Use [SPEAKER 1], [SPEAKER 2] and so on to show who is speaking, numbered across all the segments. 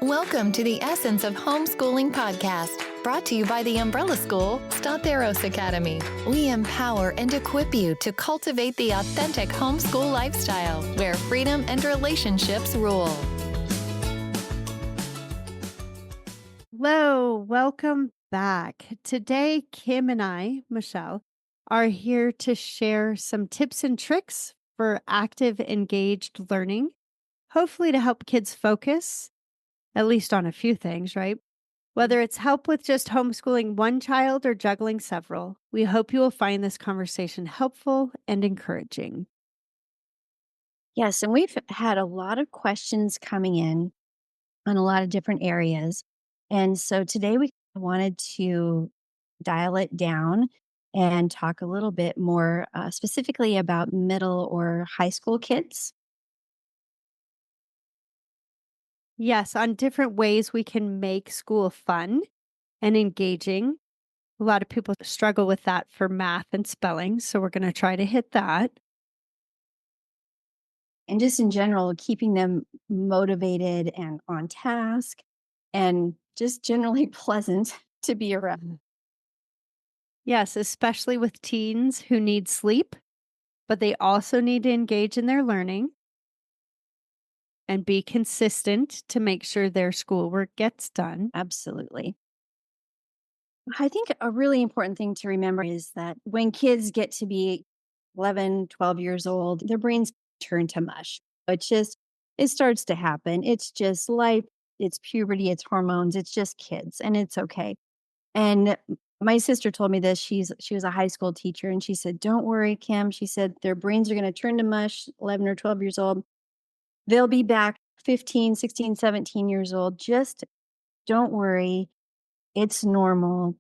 [SPEAKER 1] Welcome to the Essence of Homeschooling podcast, brought to you by the umbrella school, Start Academy. We empower and equip you to cultivate the authentic homeschool lifestyle where freedom and relationships rule.
[SPEAKER 2] Hello, welcome back. Today, Kim and I, Michelle, are here to share some tips and tricks for active, engaged learning, hopefully to help kids focus, at least on a few things, right? Whether it's help with just homeschooling one child or juggling several, we hope you will find this conversation helpful and encouraging.
[SPEAKER 3] Yes, and we've had a lot of questions coming in on a lot of different areas. And so today we wanted to dial it down and talk a little bit more specifically about middle or high school kids.
[SPEAKER 2] Yes, on different ways we can make school fun and engaging. A lot of people struggle with that for math and spelling, so we're going to try to hit that.
[SPEAKER 3] And just in general, keeping them motivated and on task and just generally pleasant to be around.
[SPEAKER 2] Yes, especially with teens who need sleep, but they also need to engage in their learning and be consistent to make sure their schoolwork gets done.
[SPEAKER 3] Absolutely. I think a really important thing to remember is that when kids get to be 11, 12 years old, their brains turn to mush. It starts to happen. It's just life, it's puberty, it's hormones, it's just kids, and it's okay. And my sister told me this. She was a high school teacher, and she said, "Don't worry, Kim." She said, "Their brains are going to turn to mush, 11 or 12 years old. They'll be back 15, 16, 17 years old. Just don't worry. It's normal.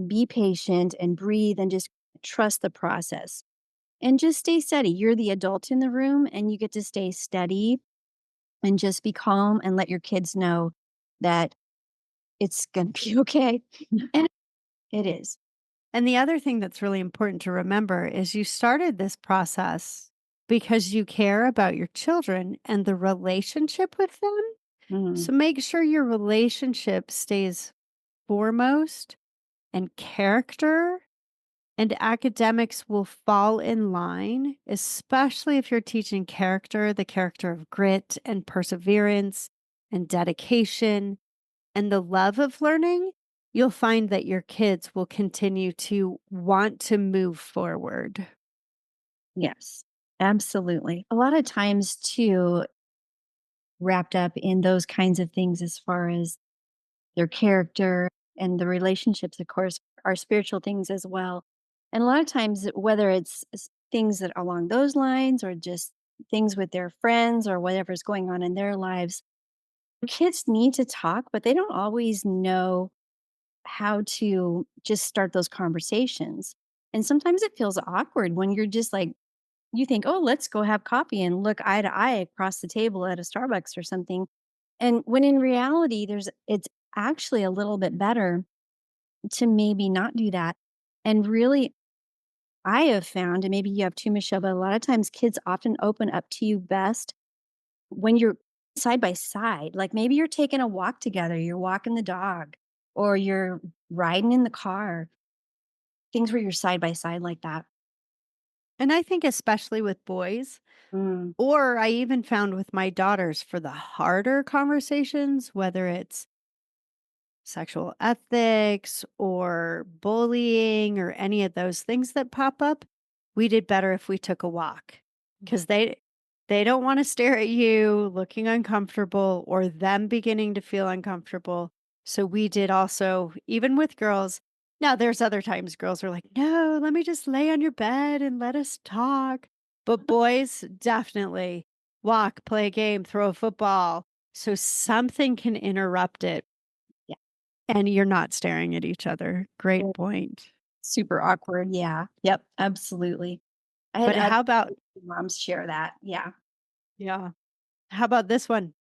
[SPEAKER 3] Be patient and breathe and just trust the process and just stay steady. You're the adult in the room and you get to stay steady and just be calm and let your kids know that it's going to be okay." And it is.
[SPEAKER 2] And the other thing that's really important to remember is you started this process because you care about your children and the relationship with them.
[SPEAKER 3] Mhm.
[SPEAKER 2] So make sure your relationship stays foremost and character and academics will fall in line, especially if you're teaching character, the character of grit and perseverance and dedication and the love of learning. You'll find that your kids will continue to want to move forward.
[SPEAKER 3] Yes, absolutely. A lot of times, too, wrapped up in those kinds of things as far as their character and the relationships, of course, are spiritual things as well. And a lot of times, whether it's things that along those lines or just things with their friends or whatever's going on in their lives, kids need to talk, but they don't always know how to just start those conversations. And sometimes it feels awkward when you're just like, you think, "Oh, let's go have coffee and look eye to eye across the table at a Starbucks or something." And when in reality, it's actually a little bit better to maybe not do that. And really, I have found, and maybe you have too, Michelle, but a lot of times kids often open up to you best when you're side by side. Like maybe you're taking a walk together, you're walking the dog, or you're riding in the car, things where you're side by side like that.
[SPEAKER 2] And I think, especially with boys,
[SPEAKER 3] Mm,
[SPEAKER 2] or I even found with my daughters for the harder conversations, whether it's sexual ethics or bullying or any of those things that pop up, we did better if we took a walk because they don't want to stare at you looking uncomfortable or them beginning to feel uncomfortable. So we did also, even with girls. Now there's other times girls are like, no, let me just lay on your bed and let us talk. But boys definitely walk, play a game, throw a football. So something can interrupt it
[SPEAKER 3] yeah.
[SPEAKER 2] and you're not staring at each other. Great
[SPEAKER 3] Yeah.
[SPEAKER 2] point.
[SPEAKER 3] Super awkward. Yeah. Yep. Absolutely. I had
[SPEAKER 2] But
[SPEAKER 3] other
[SPEAKER 2] how about
[SPEAKER 3] moms share that. Yeah.
[SPEAKER 2] yeah. How about this one?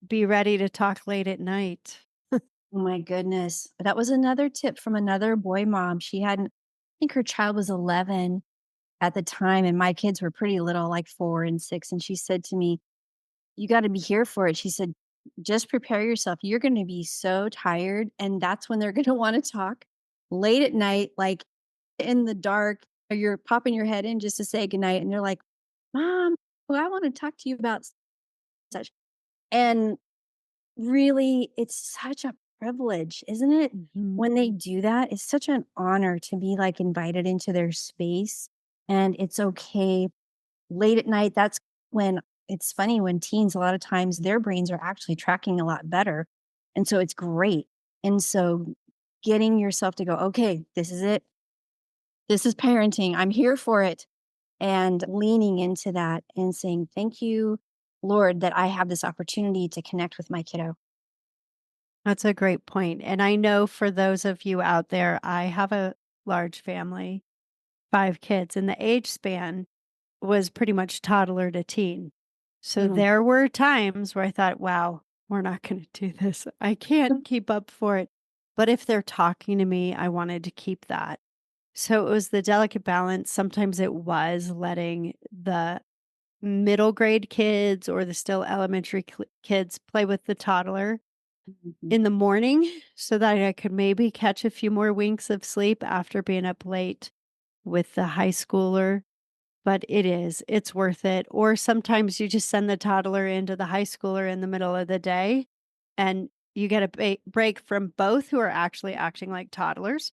[SPEAKER 2] Be ready to talk late at night.
[SPEAKER 3] Oh my goodness. That was another tip from another boy mom. I think her child was 11 at the time, and my kids were pretty little, like 4 and 6. And she said to me, "You got to be here for it." She said, just prepare yourself. You're going to be so tired. And that's when they're going to want to talk late at night, like in the dark, or you're popping your head in just to say goodnight. And they're like, Mom, well, I want to talk to you about such. And really, it's such a privilege, isn't it?
[SPEAKER 2] Mhm.
[SPEAKER 3] When they do that, it's such an honor to be like invited into their space. And it's okay late at night. That's when it's funny when teens, a lot of times their brains are actually tracking a lot better. And so it's great. And so getting yourself to go, okay, this is it. This is parenting. I'm here for it. And leaning into that and saying, thank you, Lord, that I have this opportunity to connect with my kiddo.
[SPEAKER 2] That's a great point, and I know for those of you out there, I have a large family, 5 kids, and the age span was pretty much toddler to teen. So
[SPEAKER 3] Mm.
[SPEAKER 2] there were times where I thought, "Wow, we're not gonna do this. I can't keep up for it." But if they're talking to me, I wanted to keep that. So it was the delicate balance. Sometimes it was letting the middle grade kids or the still elementary kids play with the toddler
[SPEAKER 3] Mhm.
[SPEAKER 2] in the morning so that I could maybe catch a few more winks of sleep after being up late with the high schooler, but it's worth it. Or sometimes you just send the toddler into the high schooler in the middle of the day and you get a break from both who are actually acting like toddlers,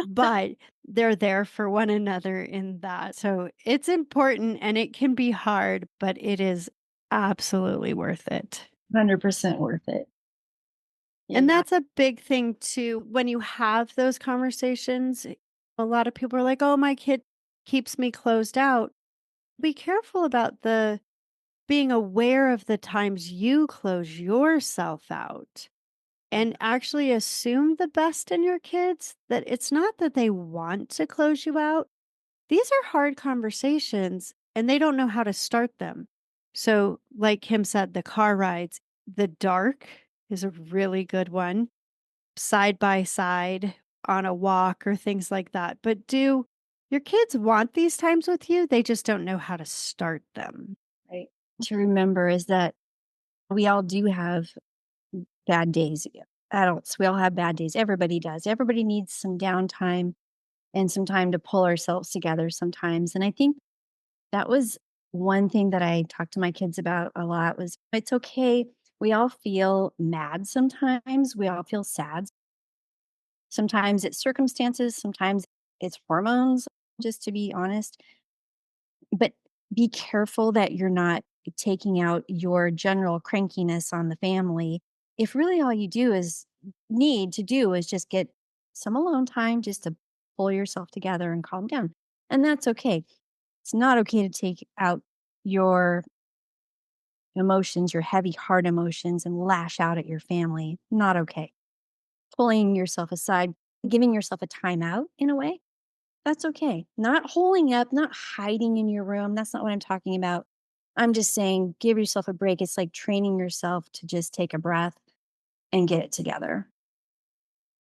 [SPEAKER 2] but they're there for one another in that. So it's important and it can be hard, but it is absolutely worth it.
[SPEAKER 3] 100% worth it.
[SPEAKER 2] And
[SPEAKER 3] Yeah.
[SPEAKER 2] that's a big thing too. When you have those conversations, a lot of people are like, "Oh, my kid keeps me closed out." Be careful about the being aware of the times you close yourself out and actually assume the best in your kids, that it's not that they want to close you out. These are hard conversations and they don't know how to start them. So, like Kim said, the car rides, the dark is a really good one, side by side on a walk or things like that. But do your kids want these times with you? They just don't know how to start them.
[SPEAKER 3] Right. To remember is that we all do have bad days. Adults, we all have bad days. Everybody does. Everybody needs some downtime and some time to pull ourselves together sometimes. And I think that was one thing that I talked to my kids about a lot was it's okay. We all feel mad sometimes. We all feel sad. Sometimes it's circumstances, sometimes it's hormones, just to be honest. But be careful that you're not taking out your general crankiness on the family. If really all you do is need to do is just get some alone time just to pull yourself together and calm down. And that's okay. It's not okay to take out your emotions, your heavy heart emotions, and lash out at your family. Not okay. Pulling yourself aside, giving yourself a timeout in a way, that's okay. Not holding up, not hiding in your room. That's not what I'm talking about. I'm just saying give yourself a break. It's like training yourself to just take a breath and get it together.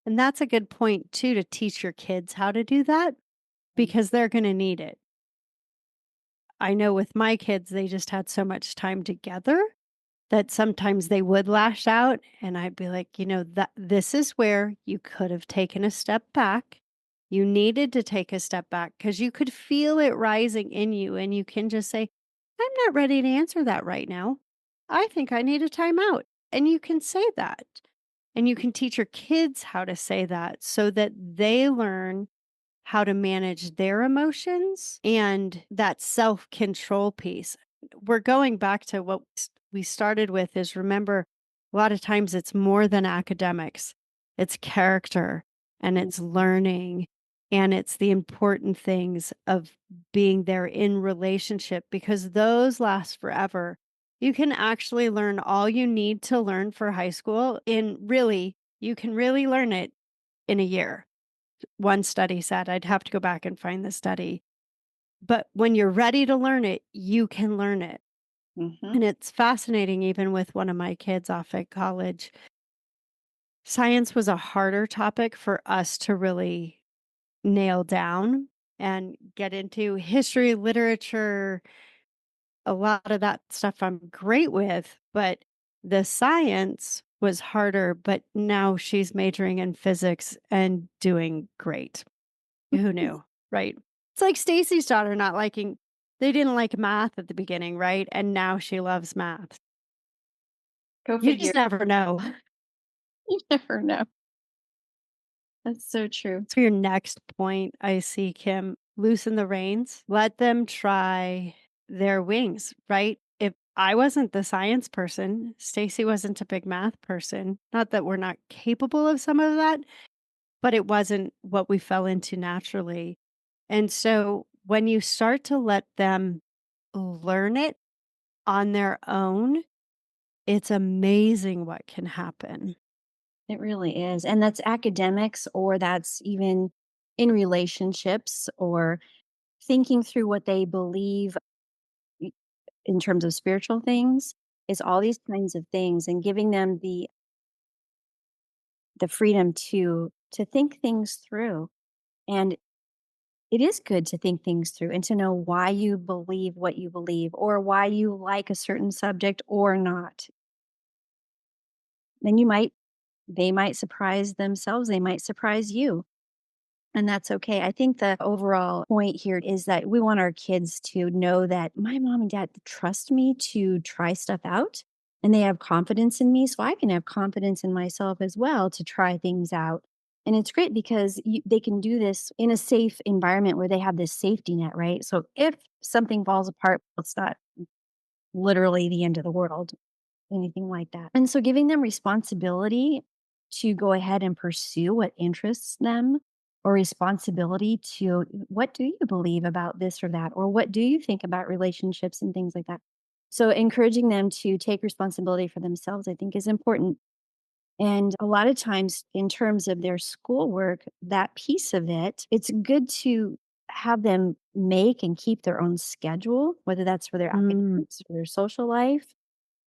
[SPEAKER 2] And that's a good point, too, to teach your kids how to do that because they're going to need it. I know with my kids, they just had so much time together that sometimes they would lash out. And I'd be like, that this is where you could have taken a step back. You needed to take a step back because you could feel it rising in you. And you can just say, I'm not ready to answer that right now. I think I need a timeout. And you can say that. And you can teach your kids how to say that so that they learn how to manage their emotions and that self control piece. We're going back to what we started with is remember, a lot of times it's more than academics, it's character and it's learning and it's the important things of being there in relationship because those last forever. You can actually learn all you need to learn for high school you can really learn it in a year. One study said, I'd have to go back and find the study. But when you're ready to learn it, you can learn it.
[SPEAKER 3] Hmm.
[SPEAKER 2] And it's fascinating, even with one of my kids off at college. Science was a harder topic for us to really nail down and get into history, literature, a lot of that stuff I'm great with. But The science was harder, but now she's majoring in physics and doing great. Who knew, right? It's like Stacy's daughter not liking they didn't like math at the beginning, right? And now she loves math.
[SPEAKER 3] Go
[SPEAKER 2] You
[SPEAKER 3] figure.
[SPEAKER 2] just never know.
[SPEAKER 3] You never know. That's so true.
[SPEAKER 2] For your next point, I see, Kim, loosen the reins. Let them try their wings, right? If I wasn't the science person, Stacy wasn't a big math person. Not that we're not capable of some of that, but it wasn't what we fell into naturally. And so when you start to let them learn it on their own, it's amazing what can happen.
[SPEAKER 3] It really is. And that's academics, or that's even in relationships, or thinking through what they believe i- in terms of spiritual things. Is all these kinds of things, and giving them the freedom to think things through. And it is good to think things through and to know why you believe what you believe, or why you like a certain subject or not. Then they might surprise themselves, they might surprise you. And that's okay. I think the overall point here is that we want our kids to know that my mom and dad trust me to try stuff out, and they have confidence in me. So I can have confidence in myself as well to try things out. And it's great because they can do this in a safe environment where they have this safety net, right? So if something falls apart, it's not literally the end of the world, anything like that. And so giving them responsibility to go ahead and pursue what interests them, or responsibility to what do you believe about this or that, or what do you think about relationships and things like that. So encouraging them to take responsibility for themselves, I think, is important. And a lot of times, in terms of their schoolwork, that piece of it, it's good to have them make and keep their own schedule, whether that's for their
[SPEAKER 2] Mm,
[SPEAKER 3] academics, for their social life,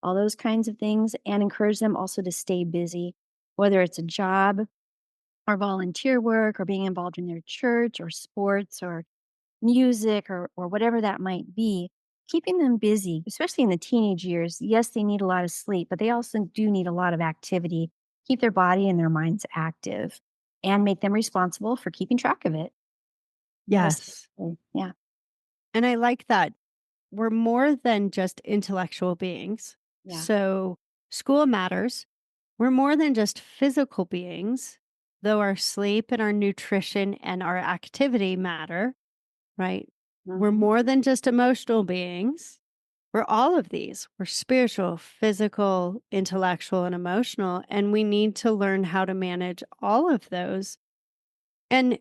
[SPEAKER 3] all those kinds of things, and encourage them also to stay busy, whether it's a job or volunteer work or being involved in their church or sports or music, or whatever that might be. Keeping them busy, especially in the teenage years. Yes, they need a lot of sleep, but they also do need a lot of activity. Keep their body and their minds active, and make them responsible for keeping track of it. Most
[SPEAKER 2] yes.
[SPEAKER 3] yeah,
[SPEAKER 2] And I like that. We're more than just intellectual beings.
[SPEAKER 3] yeah.
[SPEAKER 2] So school matters. We're more than just physical beings, though our sleep and our nutrition and our activity matter, right? We're
[SPEAKER 3] Mhm.
[SPEAKER 2] more than just emotional beings. We're all of these. We're spiritual, physical, intellectual, and emotional. And we need to learn how to manage all of those. And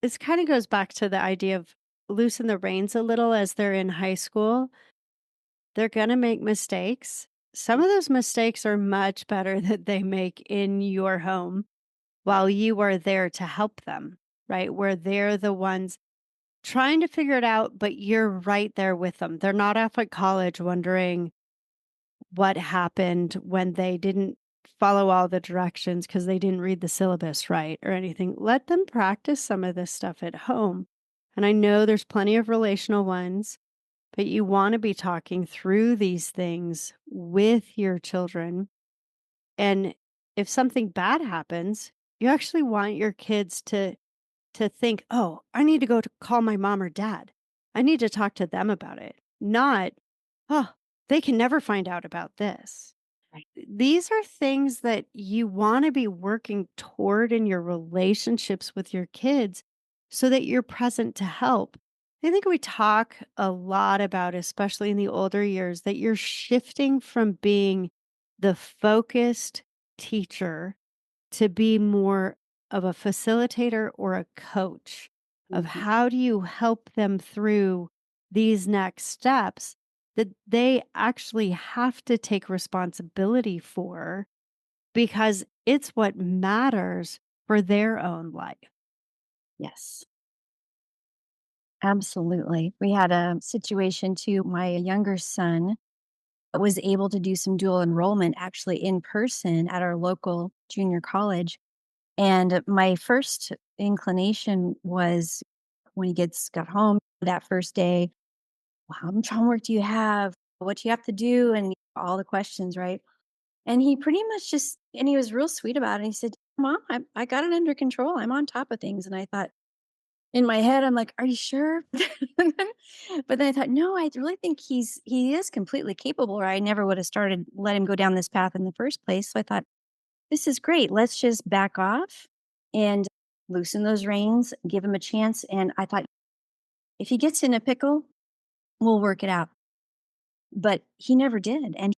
[SPEAKER 2] this kind of goes back to the idea of loosen the reins a little as they're in high school. They're going to make mistakes. Some of those mistakes are much better that they make in your home while you are there to help them, right? Where they're the ones trying to figure it out, but you're right there with them. They're not off at college wondering what happened when they didn't follow all the directions because they didn't read the syllabus right or anything. Let them practice some of this stuff at home. And I know there's plenty of relational ones, but you want to be talking through these things with your children. And if something bad happens, you actually want your kids to think, "Oh, I need to go to call my mom or dad. I need to talk to them about it." Not, "Oh, they can never find out about this."
[SPEAKER 3] Right.
[SPEAKER 2] These are things that you want to be working toward in your relationships with your kids so that you're present to help. I think we talk a lot about, especially in the older years, that you're shifting from being the focused teacher to be more of a facilitator or a coach of
[SPEAKER 3] Mhm.
[SPEAKER 2] how do you help them through these next steps that they actually have to take responsibility for because it's what matters for their own life.
[SPEAKER 3] Yes. Absolutely. We had a situation too. My younger son was able to do some dual enrollment actually in person at our local junior college. And my first inclination was, when got home that first day, "Well, how much homework do you have? what you have to do and all the questions, right? And he pretty much just, and he was real sweet about it. He said, Mom, I got it under control. I'm on top of things. And I thought, in my head, I'm like, "Are you sure?" But then I thought, "No, I really think he is completely capable, or I never would have started let him go down this path in the first place." So I thought, "This is great. Let's just back off and loosen those reins, give him a chance." And I thought, if he gets in a pickle, we'll work it out. But he never did, and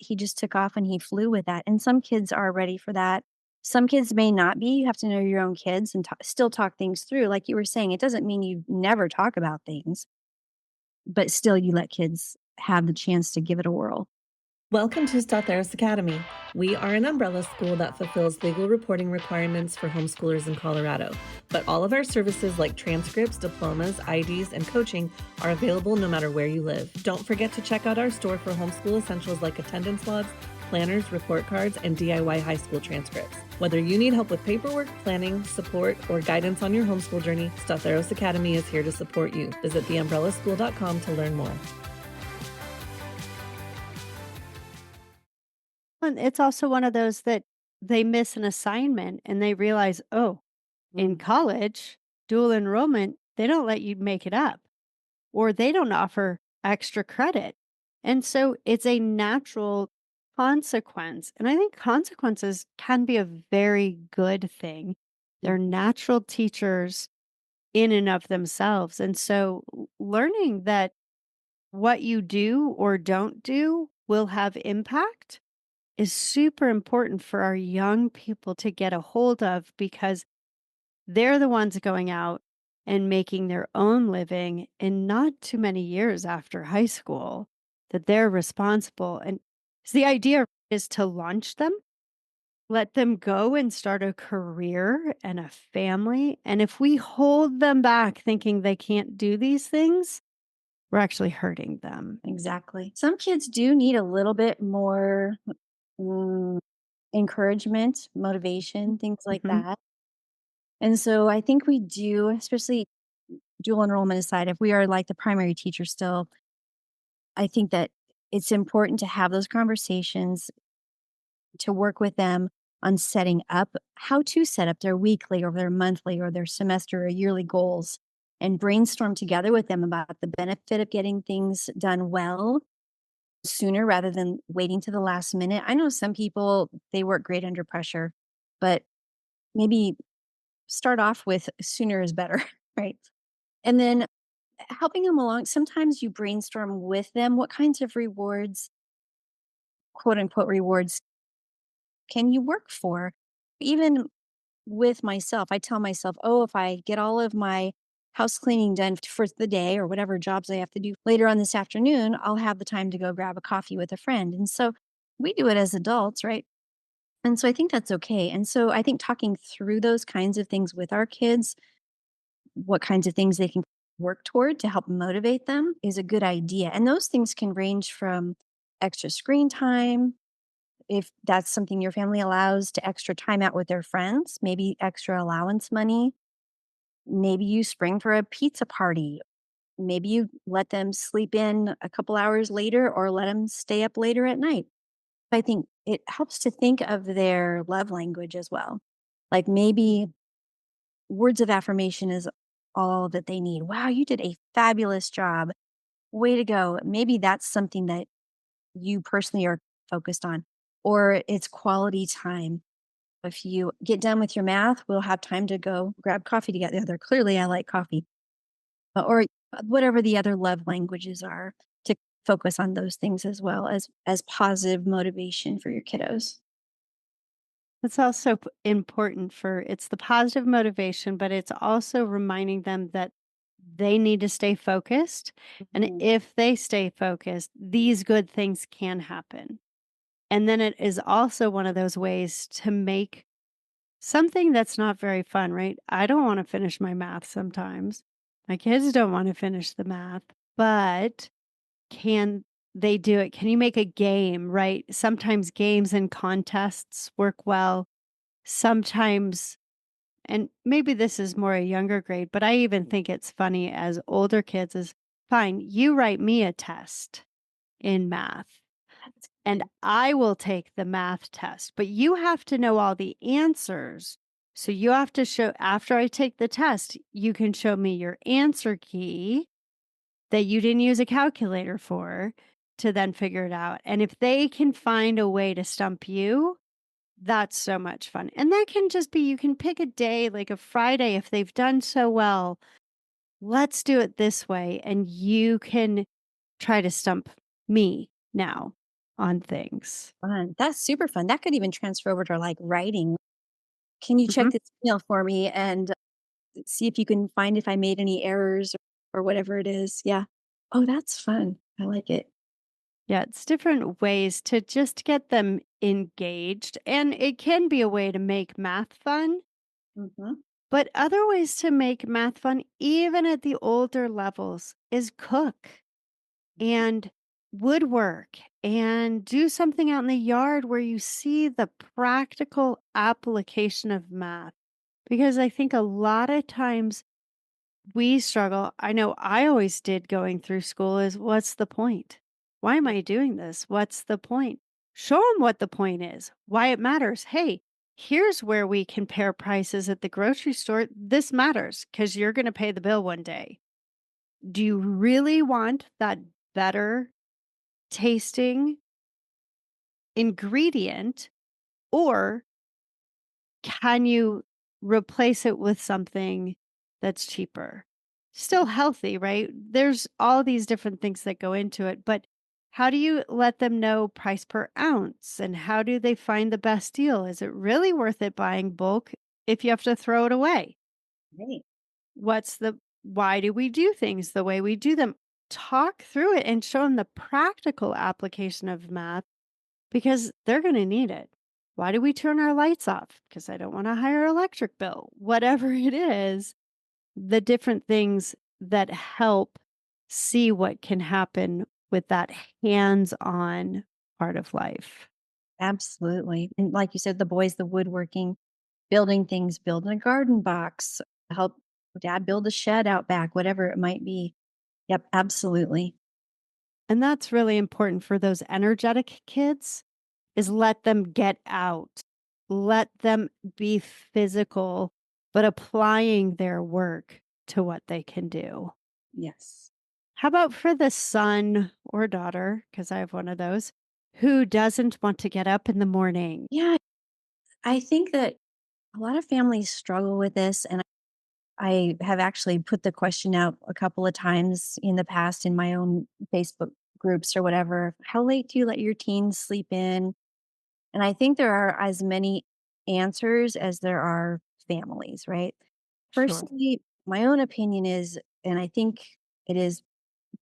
[SPEAKER 3] he just took off and he flew with that. And some kids are ready for that. Some kids may not be. You have to know your own kids and still talk things through. Like you were saying, it doesn't mean you never talk about things, but still you let kids have the chance to give it a whirl.
[SPEAKER 4] Welcome to Start Academy. We are an umbrella school that fulfills legal reporting requirements for homeschoolers in Colorado. But all of our services like transcripts, diplomas, IDs, and coaching are available no matter where you live. Don't forget to check out our store for homeschool essentials like attendance logs, planners, report cards, and DIY high school transcripts. Whether you need help with paperwork, planning, support, or guidance on your homeschool journey, Start Academy is here to support you. Visit theumbrellaschool.com to learn more.
[SPEAKER 2] And it's also one of those that they miss an assignment and they realize, oh, in
[SPEAKER 3] Mm.
[SPEAKER 2] college, dual enrollment, they don't let you make it up or they don't offer extra credit. And so it's a natural consequence. And I think consequences can be a very good thing. They're natural teachers in and of themselves. And so learning that what you do or don't do will have impact is super important for our young people to get a hold of because they're the ones going out and making their own living in not too many years after high school, that they're responsible. And the idea is to launch them, let them go and start a career and a family. And if we hold them back thinking they can't do these things, we're actually hurting them.
[SPEAKER 3] Exactly. Some kids do need a little bit more mm, encouragement, motivation, things like
[SPEAKER 2] Mhm.
[SPEAKER 3] that. And so I think we do, especially dual enrollment aside, if we are like the primary teacher still, I think that it's important to have those conversations, to work with them on setting up how to set up their weekly or their monthly or their semester or yearly goals and brainstorm together with them about the benefit of getting things done well sooner rather than waiting to the last minute. I know some people, they work great under pressure, but maybe start off with sooner is better, right? And then helping them along, sometimes you brainstorm with them what kinds of rewards, quote unquote rewards, can you work for? Even with myself, I tell myself, oh, if I get all of my house cleaning done for the day or whatever jobs I have to do later on this afternoon, I'll have the time to go grab a coffee with a friend. And so we do it as adults, right? And so I think that's okay. And so I think talking through those kinds of things with our kids, what kinds of things they can work toward to help motivate them is a good idea. And those things can range from extra screen time, if that's something your family allows, to extra time out with their friends, maybe extra allowance money. Maybe you spring for a pizza party. Maybe you let them sleep in a couple hours later or let them stay up later at night. I think it helps to think of their love language as well. Like maybe words of affirmation is all that they need. Wow, you did a fabulous job. Way to go. Maybe that's something that you personally are focused on, or it's quality time. If you get done with your math, we'll have time to go grab coffee together. Clearly, I like coffee, or whatever the other love languages are, to focus on those things as well as positive motivation for your kiddos.
[SPEAKER 2] It's also important for it's the positive motivation, but it's also reminding them that they need to stay focused. And
[SPEAKER 3] Mhm.
[SPEAKER 2] if they stay focused, these good things can happen. And then it is also one of those ways to make something that's not very fun, right? I don't want to finish my math sometimes. My kids don't want to finish the math, but can they do it? Can you make a game, right? Sometimes games and contests work well. Sometimes, and maybe this is more a younger grade, but I even think it's funny as older kids is fine. You write me a test in math.
[SPEAKER 3] That's
[SPEAKER 2] And I will take the math test, but you have to know all the answers. So you have to show, after I take the test, you can show me your answer key that you didn't use a calculator for to then figure it out. And if they can find a way to stump you, that's so much fun. And that can just be, you can pick a day, like a Friday, if they've done so well, let's do it this way. And you can try to stump me now on things.
[SPEAKER 3] fun. That's super fun. That could even transfer over to like writing. Can you check
[SPEAKER 2] Mhm.
[SPEAKER 3] this email for me and see if you can find if I made any errors or whatever it is? Yeah. Oh, that's fun. I like it.
[SPEAKER 2] Yeah, it's different ways to just get them engaged. And it can be a way to make math fun,
[SPEAKER 3] Hmm.
[SPEAKER 2] but other ways to make math fun, even at the older levels, is cook and woodwork and do something out in the yard where you see the practical application of math. Because I think a lot of times we struggle. I know I always did going through school is what's the point? Why am
[SPEAKER 3] Yeah.
[SPEAKER 2] I doing this? What's the point? Show them what the point is, why it matters. Hey, here's where we compare prices at the grocery store. This matters because you're going to pay the bill one day. Do you really want that better tasting ingredient, or can you replace it with something that's cheaper? Still healthy, right? There's all these different things that go into it, but how do you let them know price per ounce and how do they find the best deal? Is it really worth it buying bulk if you have to throw it away?
[SPEAKER 3] Right.
[SPEAKER 2] Why do we do things the way we do them? Talk through it and show them the practical application of math because they're going to need it. Why do we turn our lights off? Because I don't want a higher electric bill. Whatever it is, the different things that help see what can happen with that hands on part of life.
[SPEAKER 3] Absolutely. And like you said, the boys, the woodworking, building things, building a garden box, help dad build a shed out back, whatever it might be. Yep, absolutely.
[SPEAKER 2] And that's really important for those energetic kids is let them get out. Let them be physical, but applying their work to what they can do.
[SPEAKER 3] Yes.
[SPEAKER 2] How about for the son or daughter, because I have one of those, who doesn't want to get up in the morning?
[SPEAKER 3] Yeah, I think that a lot of families struggle with this. And I have actually put the question out a couple of times in the past in my own Facebook groups or whatever. How late do you let your teens sleep in? And I think there are as many answers as there are families, right?
[SPEAKER 2] Sure.
[SPEAKER 3] Personally, my own opinion is, and I think it is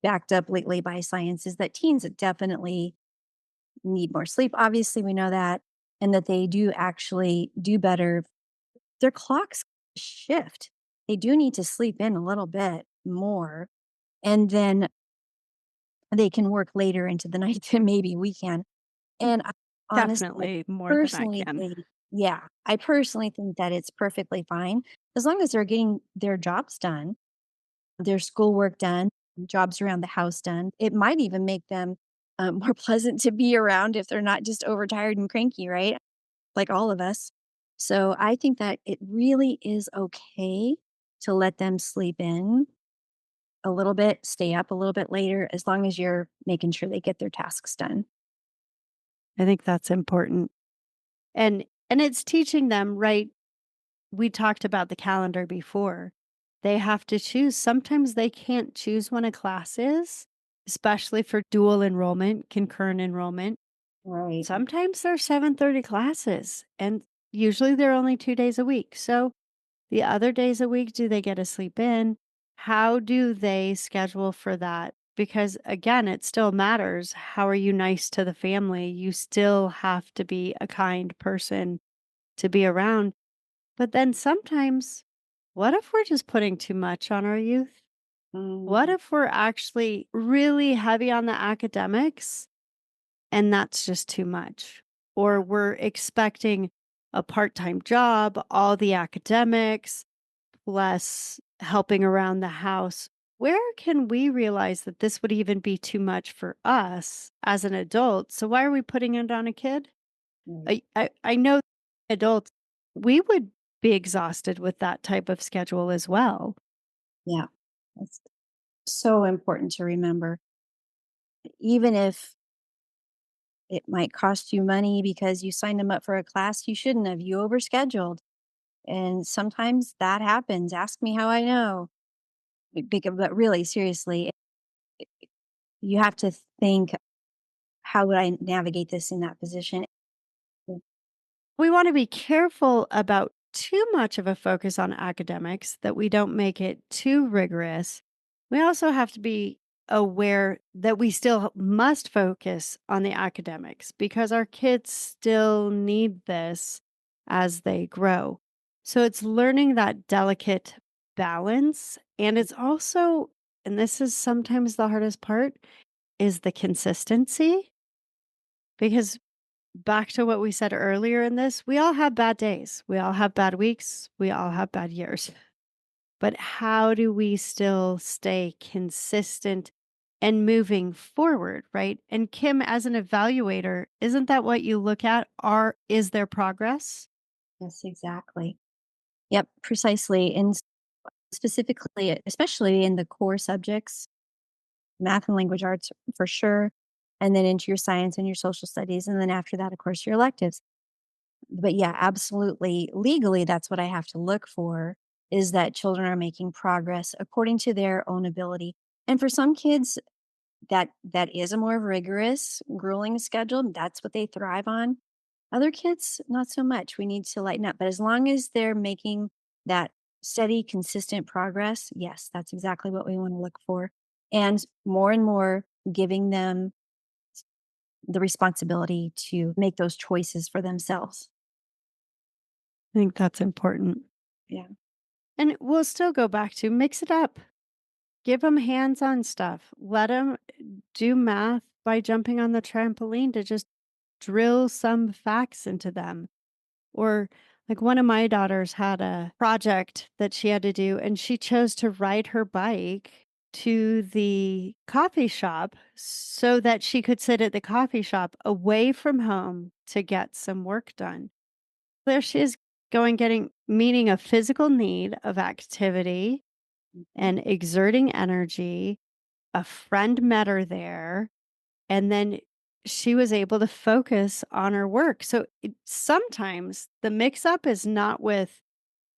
[SPEAKER 3] backed up lately by science, is that teens definitely need more sleep. Obviously, we know that, and that they do actually do better. Their clocks shift. They do need to sleep in a little bit more, and then they can work later into the night than maybe we can. And I honestly,
[SPEAKER 2] Definitely more than I
[SPEAKER 3] personally
[SPEAKER 2] can.
[SPEAKER 3] think, yeah, I personally think that it's perfectly fine as long as they're getting their jobs done, their schoolwork done, jobs around the house done. It might even make them more pleasant to be around if they're not just overtired and cranky, right? Like all of us. So I think that it really is okay to let them sleep in a little bit, stay up a little bit later, as long as you're making sure they get their tasks done.
[SPEAKER 2] I think that's important. And it's teaching them, right? We talked about the calendar before. They have to choose. Sometimes they can't choose when a class is, especially for dual enrollment, concurrent enrollment.
[SPEAKER 3] Right.
[SPEAKER 2] Sometimes they're 7:30 classes and usually they're only 2 days a week. So the other days a week, do they get to sleep in? How do they schedule for that? Because again, it still matters. How are you nice to the family? You still have to be a kind person to be around. But then sometimes, what if we're just putting too much on our youth? What
[SPEAKER 3] Mm,
[SPEAKER 2] if we're actually really heavy on the academics and that's just too much? Or
[SPEAKER 3] yeah.
[SPEAKER 2] we're expecting a part time job, all the academics, plus helping around the house. Where can we realize that this would even be too much for us as an adult? So why are we putting it on a kid?
[SPEAKER 3] Right.
[SPEAKER 2] I know adults, we would be exhausted with that type of schedule as well.
[SPEAKER 3] Yeah. That's so important to remember. Even if it might cost you money because you signed them up for a class you shouldn't have, you overscheduled. And sometimes that happens. Ask me how I know. But really, seriously, you have to think, how would I navigate this in that position?
[SPEAKER 2] We want to be careful about too much of a focus on academics, that we don't make it too rigorous. We also have to be aware that we still must focus on the academics because our kids still need this as they grow. So it's learning that delicate balance. And it's also, and this is sometimes the hardest part, is the consistency. Because back to what we said earlier in this, we all have bad days. We all have bad weeks. We all have bad years. But how do we still stay consistent and moving forward, right? And Kim, as an evaluator, isn't that what you look at? Is there progress?
[SPEAKER 3] Yes, exactly. Yep, precisely. And specifically, especially in the core subjects, math and language arts for sure, and then into your science and your social studies. And then after that, of course, your electives. But yeah, absolutely. Legally, that's what I have to look for, is that children are making progress according to their own ability. And for some kids, that is a more rigorous, grueling schedule. That's what they thrive on. Other kids, not so much. We need to lighten up. But as long as they're making that steady, consistent progress, yes, that's exactly what we want to look for. And more giving them the responsibility to make those choices for themselves.
[SPEAKER 2] I think that's important.
[SPEAKER 3] Yeah.
[SPEAKER 2] And we'll still go back to mix it up. Give them hands on stuff. Let them do math by jumping on the trampoline to just drill some facts into them. Or like one of my daughters had a project that she had to do, and she chose to ride her bike to the coffee shop so that she could sit at the coffee shop away from home to get some work done. There she is getting meeting a physical need of activity
[SPEAKER 3] Mhm.
[SPEAKER 2] and exerting energy. A friend met her there, and then she was able to focus on her work. So sometimes the mix up is not with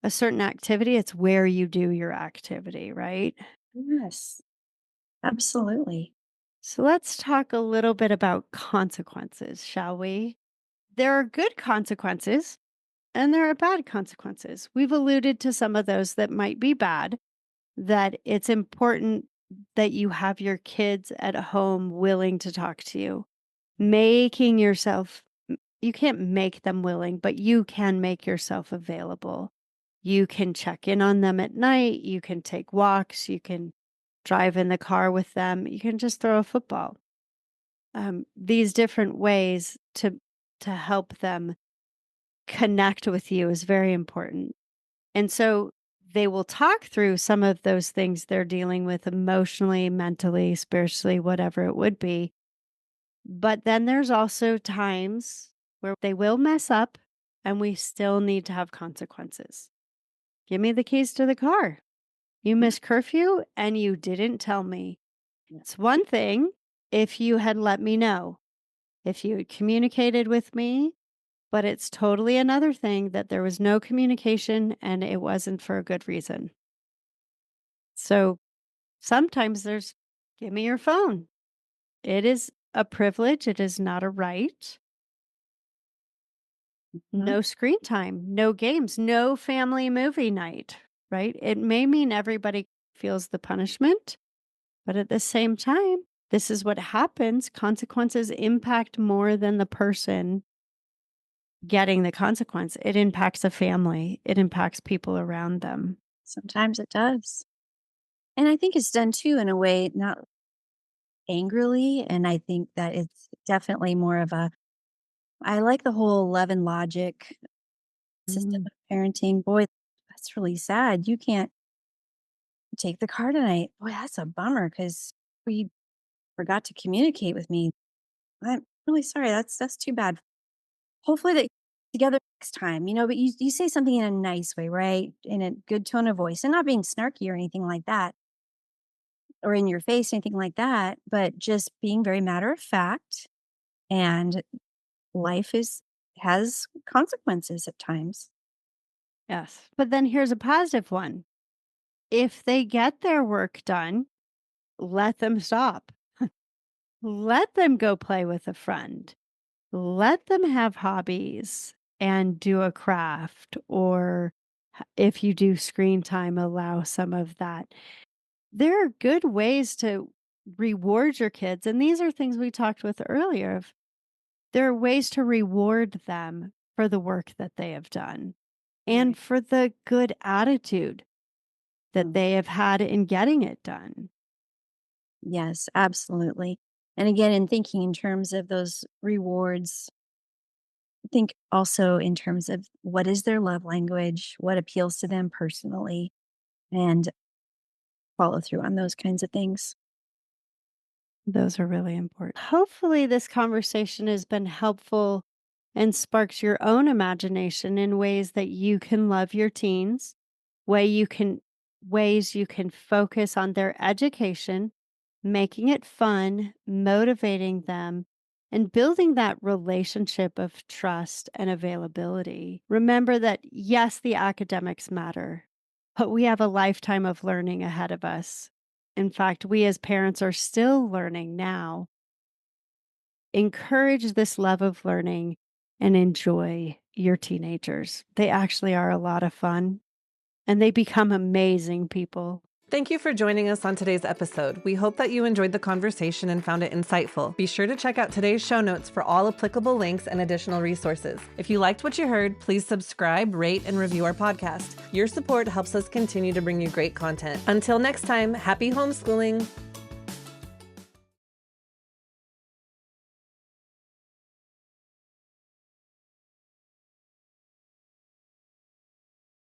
[SPEAKER 2] a certain activity, it's where you do your activity, right?
[SPEAKER 3] Yes, absolutely.
[SPEAKER 2] So let's talk a little bit about consequences, shall we? There are good consequences and there are bad consequences. We've alluded to some of those that might be bad, that it's important that you have your kids at home willing to talk to you, making yourself, you can't make them willing, but you can make yourself available. You can check in on them at night. You can take walks. You can drive in the car with them. You can just throw a football. These different ways to help them connect with you is very important. And so they will talk through some of those things they're dealing with emotionally, mentally, spiritually, whatever it would be. But then there's also times where they will mess up and we still need to have consequences. Give me the keys to the car. You
[SPEAKER 3] Yeah,
[SPEAKER 2] missed curfew and you didn't tell me.
[SPEAKER 3] yeah.
[SPEAKER 2] It's one thing if you had let me know, if you had communicated with me, but it's totally another thing that there was no communication and it wasn't for a good reason. So sometimes there's, give me your phone. It is a privilege, it is not a right.
[SPEAKER 3] Mhm.
[SPEAKER 2] No screen time, no games, no family movie night, right? It may mean everybody feels the punishment, but at the same time, this is what happens. Consequences impact more than the person getting the consequence. It impacts a family, it impacts people around them.
[SPEAKER 3] Sometimes it does. And I think it's done too in a way, not angrily. And I think that it's definitely more of a, I like the whole love and logic system
[SPEAKER 2] Mm.
[SPEAKER 3] of parenting. Boy, that's really sad. You can't take the car tonight. Boy, that's a bummer because we forgot to communicate with me. I'm really sorry. That's too bad. Hopefully they together next time, but you say something in a nice way, right? In a good tone of voice and not being snarky or anything like that, or in your face, anything like that, but just being very matter of fact. And life has consequences at times.
[SPEAKER 2] Yes. But then here's a positive one. If they get their work done, let them stop. Let them go play with a friend. Let them have hobbies and do a craft, or if you do screen time, allow some of that. There are good ways to reward your kids. And these are things we talked with earlier of there are ways to reward them for the work that they have done and
[SPEAKER 3] Right.
[SPEAKER 2] for the good attitude that
[SPEAKER 3] Mm.
[SPEAKER 2] they have had in getting it done.
[SPEAKER 3] Yes, absolutely. And again, in thinking in terms of those rewards, think also in terms of what is their love language, what appeals to them personally, and follow through on those kinds of things.
[SPEAKER 2] Those are really important. Hopefully, this conversation has been helpful and sparks your own imagination in ways that you can love your teens, ways you can focus on their education, making it fun, motivating them, and building that relationship of trust and availability. Remember that yes, the academics matter, but we have a lifetime of learning ahead of us. In fact, we as parents are still learning now. Encourage this love of learning and enjoy your teenagers. They actually are a lot of fun and they become amazing people.
[SPEAKER 4] Thank you for joining us on today's episode. We hope that you enjoyed the conversation and found it insightful. Be sure to check out today's show notes for all applicable links and additional resources. If you liked what you heard, please subscribe, rate, and review our podcast. Your support helps us continue to bring you great content. Until next time, happy homeschooling.